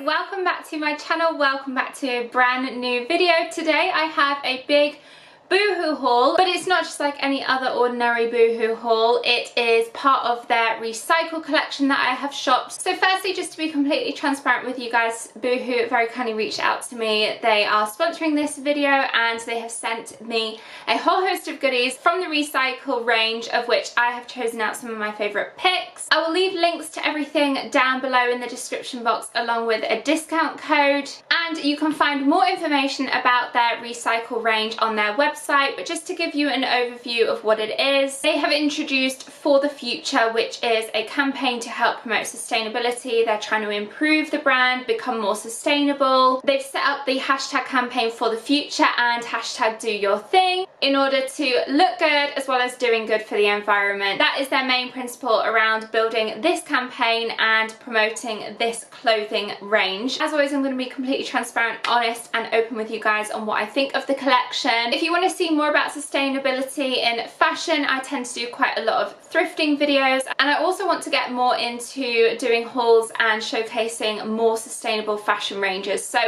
welcome back to my channel, welcome back to a brand new video. Today I have a big Boohoo haul, but it's not just like any other ordinary Boohoo haul. It is part of their recycle collection that I have shopped. So firstly, just to be completely transparent with you guys, Boohoo very kindly reached out to me. They are sponsoring this video and they have sent me a whole host of goodies from the recycle range, of which I have chosen out some of my favourite picks. I will leave links to everything down below in the description box, along with a discount code, and you can find more information about their recycle range on their website. But just to give you an overview of what it is, they have introduced For the Future, which is a campaign to help promote sustainability. They're trying to improve the brand, become more sustainable. They've set up the hashtag campaign For the Future and hashtag Do Your Thing in order to look good as well as doing good for the environment. That is their main principle around building this campaign and promoting this clothing range. As always, I'm going to be completely transparent, honest and open with you guys on what I think of the collection. If you want to see more about sustainability in fashion, I tend to do quite a lot of thrifting videos, and I also want to get more into doing hauls and showcasing more sustainable fashion ranges. So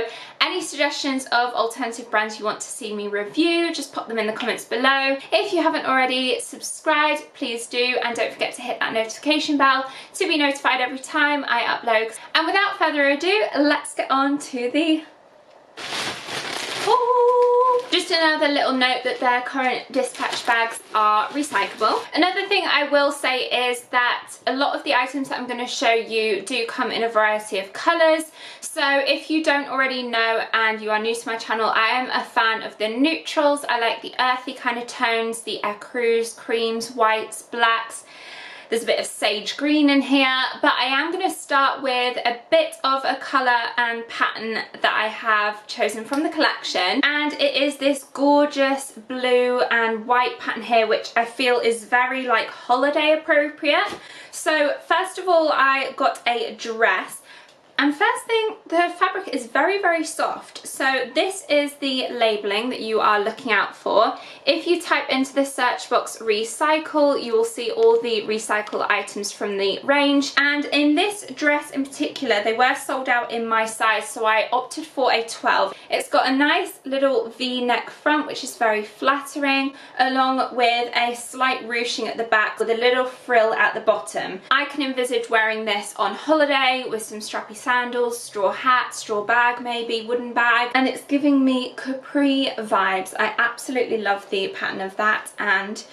any suggestions of alternative brands you want to see me review, just pop them in the comments below. If you haven't already subscribed, please do, and don't forget to hit that notification bell to be notified every time I upload. And without further ado, let's get on to the haul. Just another little note that their current dispatch bags are recyclable. Another thing I will say is that a lot of the items that I'm going to show you do come in a variety of colours. So if you don't already know and you are new to my channel, I am a fan of the neutrals. I like the earthy kind of tones, the Ecrus, creams, whites, blacks. There's a bit of sage green in here, but I am going to start with a bit of a colour and pattern that I have chosen from the collection, and it is this gorgeous blue and white pattern here, which I feel is very like holiday appropriate. So first of all, I got a dress. And first thing, the fabric is very soft. So this is the labelling that you are looking out for. If you type into the search box recycle, you will see all the recycle items from the range. And in this dress in particular, they were sold out in my size, so I opted for a 12. It's got a nice little V-neck front, which is very flattering, along with a slight ruching at the back with a little frill at the bottom. I can envisage wearing this on holiday with some strappy sandals, straw hat, straw bag maybe, wooden bag, and it's giving me capri vibes. I absolutely love the pattern of that, and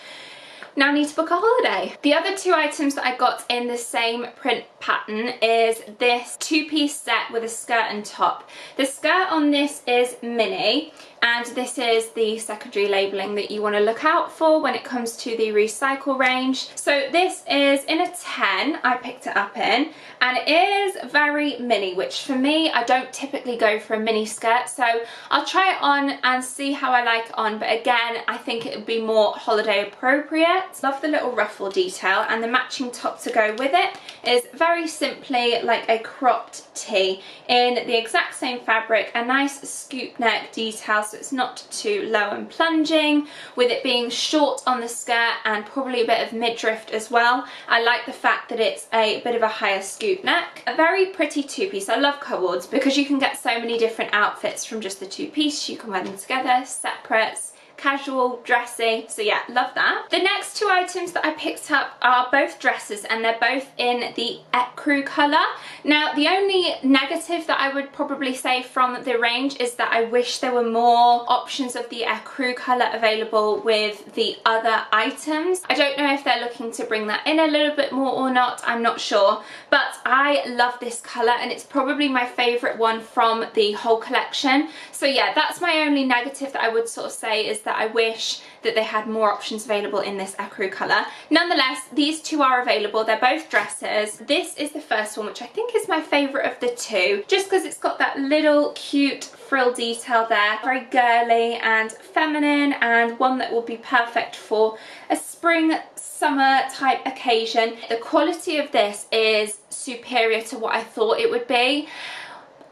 now I need to book a holiday. The other two items that I got in the same print pattern is this two-piece set with a skirt and top. The skirt on this is mini, and this is the secondary labelling that you want to look out for when it comes to the recycle range. So this is in a 10, I picked it up in, and it is very mini, which for me, I don't typically go for a mini skirt, so I'll try it on and see how I like it on, but again, I think it would be more holiday appropriate. Love the little ruffle detail, and the matching top to go with it is very simply like a cropped tee in the exact same fabric, a nice scoop neck detail, so it's not too low and plunging, with it being short on the skirt and probably a bit of midriff as well. I like the fact that it's a bit of a higher scoop neck. A very pretty two-piece. I love co-ords because you can get so many different outfits from just the two-piece. You can wear them together, separates, casual, dressy, so yeah, love that. The next two items that I picked up are both dresses, and they're both in the Ecru colour. Now, the only negative that I would probably say from the range is that I wish there were more options of the Ecru colour available with the other items. I don't know if they're looking to bring that in a little bit more or not, I'm not sure, but I love this colour and it's probably my favourite one from the whole collection. So yeah, that's my only negative that I would sort of say, is that I wish that they had more options available in this Ecru colour. Nonetheless, these two are available. They're both dresses. This is the first one, which I think is my favourite of the two, just because it's got that little cute frill detail there. Very girly and feminine, and one that will be perfect for a spring, summer type occasion. The quality of this is superior to what I thought it would be.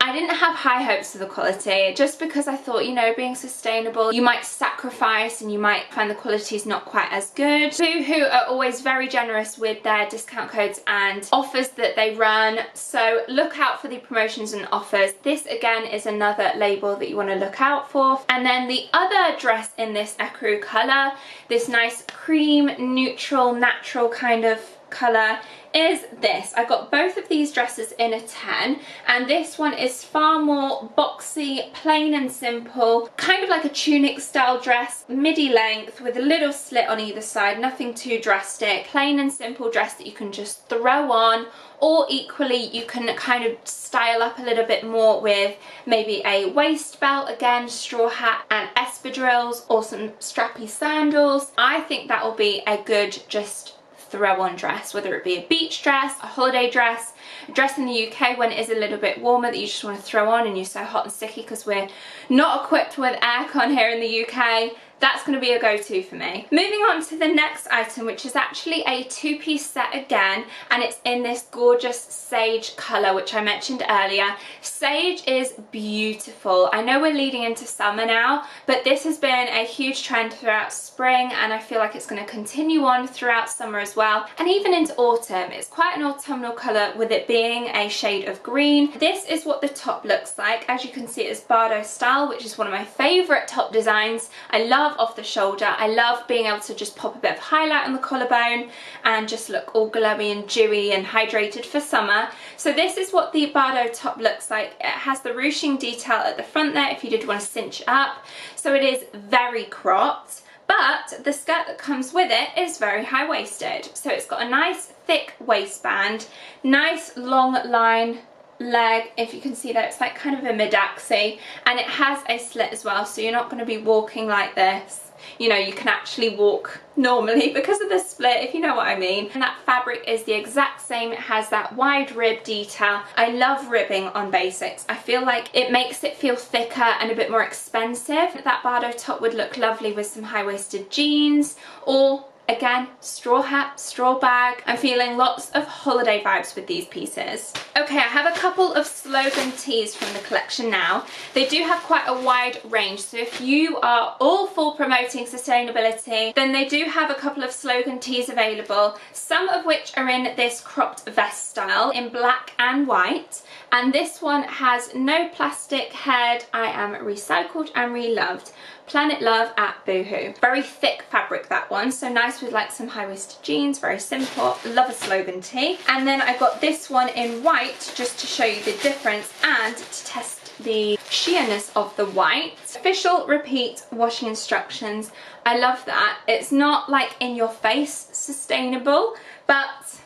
I didn't have high hopes of the quality, just because I thought, you know, being sustainable, you might sacrifice and you might find the quality is not quite as good. Boohoo are always very generous with their discount codes and offers that they run, so look out for the promotions and offers. This again is another label that you want to look out for. And then the other dress in this Ecru colour, this nice cream, neutral, natural kind of colour, is this. I got both of these dresses in a 10, and this one is far more boxy, plain and simple, kind of like a tunic style dress, midi length with a little slit on either side, nothing too drastic, plain and simple dress that you can just throw on, or equally you can kind of style up a little bit more with maybe a waist belt, again straw hat and espadrilles, or some strappy sandals. I think that will be a good just throw on dress, whether it be a beach dress, a holiday dress, a dress in the UK when it is a little bit warmer that you just want to throw on and you're so hot and sticky because we're not equipped with aircon here in the UK. That's going to be a go-to for me. Moving on to the next item, which is actually a two-piece set again, and it's in this gorgeous sage colour, which I mentioned earlier. Sage is beautiful. I know we're leading into summer now, but this has been a huge trend throughout spring, and I feel like it's going to continue on throughout summer as well, and even into autumn. It's quite an autumnal colour with it being a shade of green. This is what the top looks like. As you can see, it's Bardo style, which is one of my favourite top designs. I love off the shoulder. I love being able to just pop a bit of highlight on the collarbone and just look all glowy and dewy and hydrated for summer. So this is what the Bardo top looks like. It has the ruching detail at the front there if you did want to cinch it up. So it is very cropped, but the skirt that comes with it is very high-waisted. So it's got a nice thick waistband, nice long line leg, if you can see that, it's like kind of a mid-axi, and it has a slit as well, so you're not going to be walking like this. You know, you can actually walk normally because of the split, if you know what I mean. And that fabric is the exact same. It has that wide rib detail. I love ribbing on basics. I feel like it makes it feel thicker and a bit more expensive. That Bardo top would look lovely with some high-waisted jeans, or again, straw hat, straw bag. I'm feeling lots of holiday vibes with these pieces. Okay, I have a couple of Slogan tees from the collection now. They do have quite a wide range, so if you are all for promoting sustainability, then they do have a couple of Slogan tees available, some of which are in this cropped vest style in black and white. And this one has no plastic head. I am recycled and reloved. Planet Love at Boohoo. Very thick fabric, that one, so nice with like some high-waisted jeans, very simple. Love a Slogan tee. And then I got this one in white just to show you the difference and to test the sheerness of the white. Official repeat washing instructions. I love that. It's not like in your face sustainable, but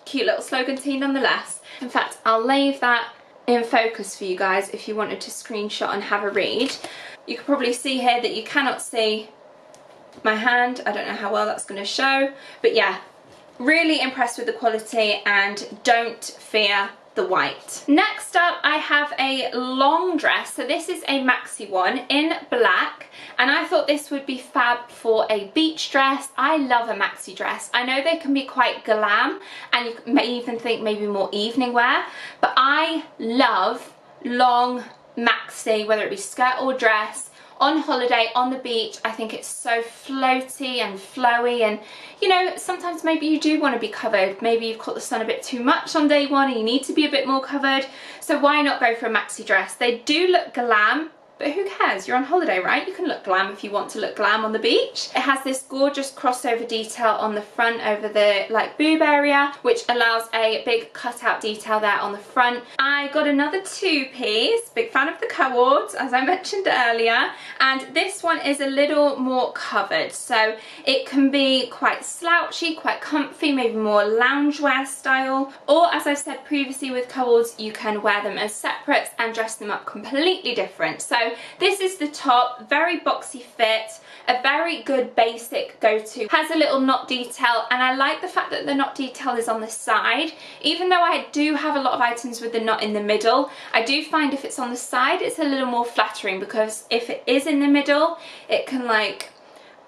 cute little Slogan tee nonetheless. In fact, I'll leave that in focus for you guys if you wanted to screenshot and have a read. You can probably see here that you cannot see my hand. I don't know how well that's going to show, but yeah, really impressed with the quality and don't fear the white. Next up, I have a long dress. So this is a maxi one in black, and I thought this would be fab for a beach dress. I love a maxi dress. I know they can be quite glam, and you may even think maybe more evening wear, but I love long maxi, whether it be skirt or dress, on holiday, on the beach. I think it's so floaty and flowy, and you know, sometimes maybe you do want to be covered. Maybe you've caught the sun a bit too much on day one and you need to be a bit more covered, so why not go for a maxi dress? They do look glam, but who cares? You're on holiday, right? You can look glam if you want to look glam on the beach. It has this gorgeous crossover detail on the front over the like boob area, which allows a big cutout detail there on the front. I got another two-piece, big fan of the co-ords, as I mentioned earlier, and this one is a little more covered, so it can be quite slouchy, quite comfy, maybe more loungewear style, or as I've said previously with co-ords, you can wear them as separates and dress them up completely different. So this is the top, very boxy fit, a very good basic go-to. Has a little knot detail, and I like the fact that the knot detail is on the side. Even though I do have a lot of items with the knot in the middle, I do find if it's on the side it's a little more flattering, because if it is in the middle it can like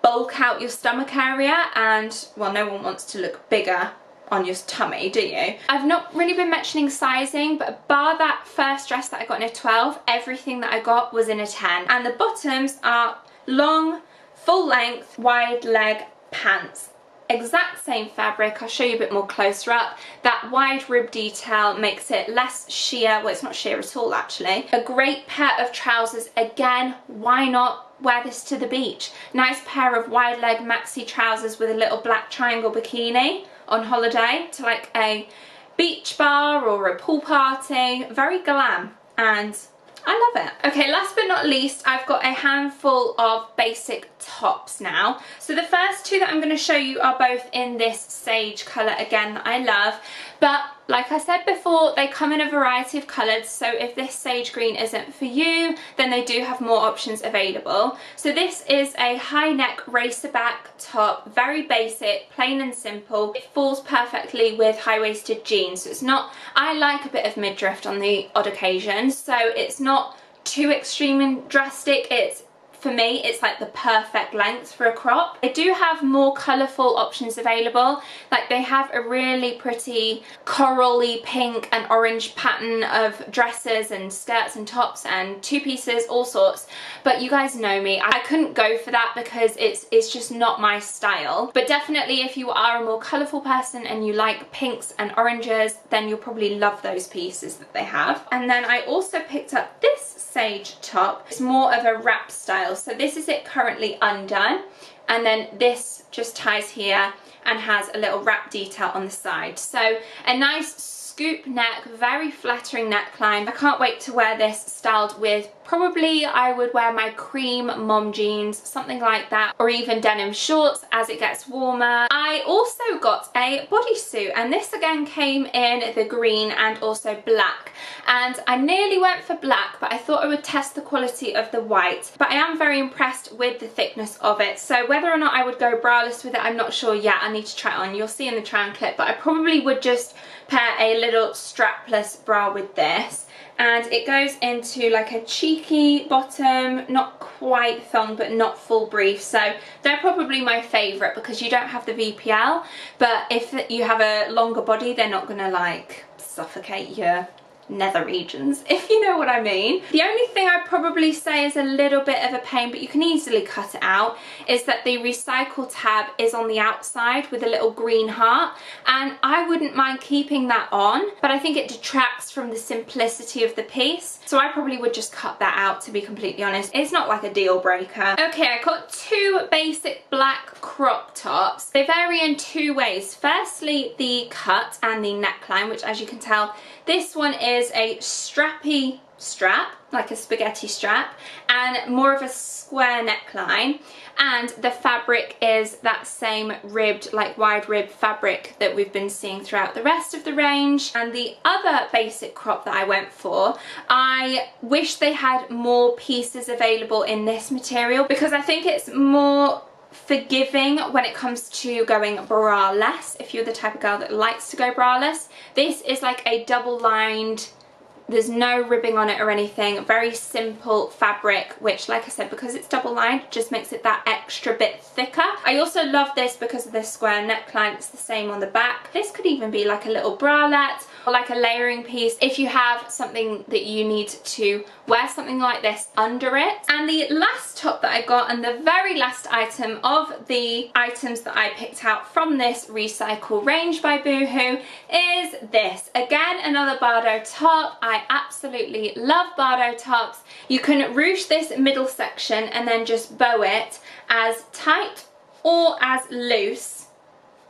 bulk out your stomach area, and well, no one wants to look bigger on your tummy, do you? I've not really been mentioning sizing, but bar that first dress that I got in a 12, everything that I got was in a 10. And the bottoms are long, full length, wide leg pants. Exact same fabric. I'll show you a bit more closer up. That wide rib detail makes it less sheer. Well, it's not sheer at all, actually. A great pair of trousers. Again, why not wear this to the beach? Nice pair of wide leg maxi trousers with a little black triangle bikini on holiday to like a beach bar or a pool party. Very glam, and I love it. Okay, last but not least, I've got a handful of basic tops now. So the first two that I'm going to show you are both in this sage colour again that I love. But like I said before, they come in a variety of colours, so if this sage green isn't for you, then they do have more options available. So this is a high neck racer back top, very basic, plain and simple. It falls perfectly with high-waisted jeans, so it's not, I like a bit of midriff on the odd occasion, so it's not too extreme and drastic. It's, for me, it's like the perfect length for a crop. They do have more colourful options available. Like they have a really pretty corally pink and orange pattern of dresses and skirts and tops and two pieces, all sorts. But you guys know me, I couldn't go for that because it's just not my style. But definitely if you are a more colourful person and you like pinks and oranges, then you'll probably love those pieces that they have. And then I also picked up this sage top. It's more of a wrap style. So this is it currently undone, and then this just ties here and has a little wrap detail on the side. So a nice scoop neck, very flattering neckline. I can't wait to wear this styled with, probably I would wear my cream mom jeans, something like that, or even denim shorts as it gets warmer. I also got a bodysuit, and this again came in the green and also black. And I nearly went for black, but I thought I would test the quality of the white. But I am very impressed with the thickness of it. So whether or not I would go braless with it, I'm not sure yet. I need to try it on. You'll see in the try on clip, but I probably would just pair a little strapless bra with this. And it goes into like a cheeky bottom, not quite thong, but not full brief. So they're probably my favourite because you don't have the VPL, but if you have a longer body, they're not gonna like suffocate your nether regions, if you know what I mean. The only thing I'd probably say is a little bit of a pain, but you can easily cut it out, is that the recycle tab is on the outside with a little green heart, and I wouldn't mind keeping that on, but I think it detracts from the simplicity of the piece, so I probably would just cut that out, to be completely honest. It's not like a deal breaker. Okay, I got two basic black crop tops. They vary in two ways. Firstly, the cut and the neckline, which as you can tell, this one is a strappy strap, like a spaghetti strap, and more of a square neckline, and the fabric is that same ribbed, like wide rib fabric that we've been seeing throughout the rest of the range. And the other basic crop that I went for, I wish they had more pieces available in this material because I think it's more forgiving when it comes to going braless, if you're the type of girl that likes to go braless. This is like a double lined, there's no ribbing on it or anything, very simple fabric, which like I said, because it's double lined, just makes it that extra bit thicker. I also love this because of this square neckline. It's the same on the back. This could even be like a little bralette or like a layering piece if you have something that you need to wear something like this under it. And the last top that I got, and the very last item of the items that I picked out from this recycle range by Boohoo, is this. Again, another Bardo top. I absolutely love Bardo tops. You can ruche this middle section and then just bow it as tight or as loose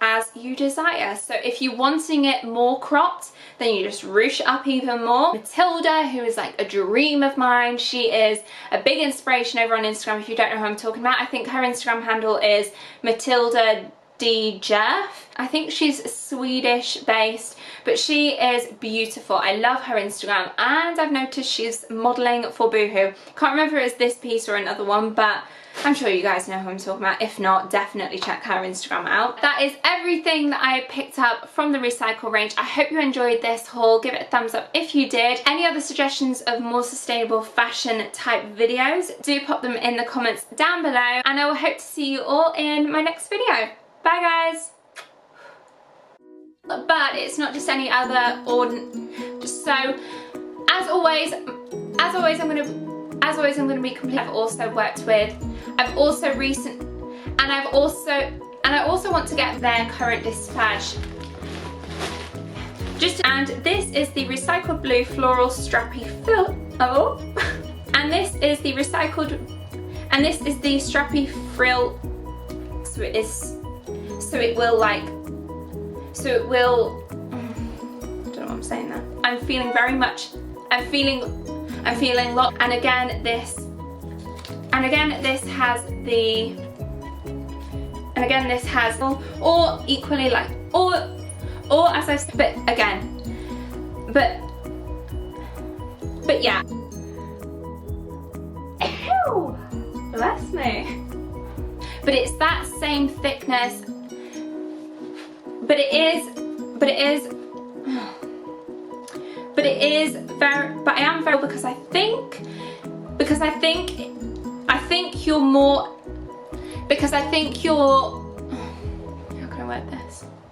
as you desire. So if you're wanting it more cropped, then you just ruche it up even more. Matilda, who is like a dream of mine, she is a big inspiration over on Instagram. If you don't know who I'm talking about, I think her Instagram handle is Matilda D. Jeff. I think she's Swedish based, but she is beautiful. I love her Instagram, and I've noticed she's modelling for Boohoo. Can't remember if it's this piece or another one, but I'm sure you guys know who I'm talking about. If not, definitely check her Instagram out. That is everything that I picked up from the recycle range. I hope you enjoyed this haul. Give it a thumbs up if you did. Any other suggestions of more sustainable fashion type videos, do pop them in the comments down below, and I will hope to see you all in my next video. Bye guys! but it's not just any other so as always I'm gonna be complete. I've also worked with, I also want to get their current dispatch. And this is the recycled blue floral strappy fill. Oh, and this is the recycled, and this is the strappy frill. So it will. I don't know what I'm saying there. I'm feeling locked. And again this has or equally like or as I said, but yeah. Ew, bless me. But it's that same thickness. But it is very, but I am very, because I think you're more, how can I word this?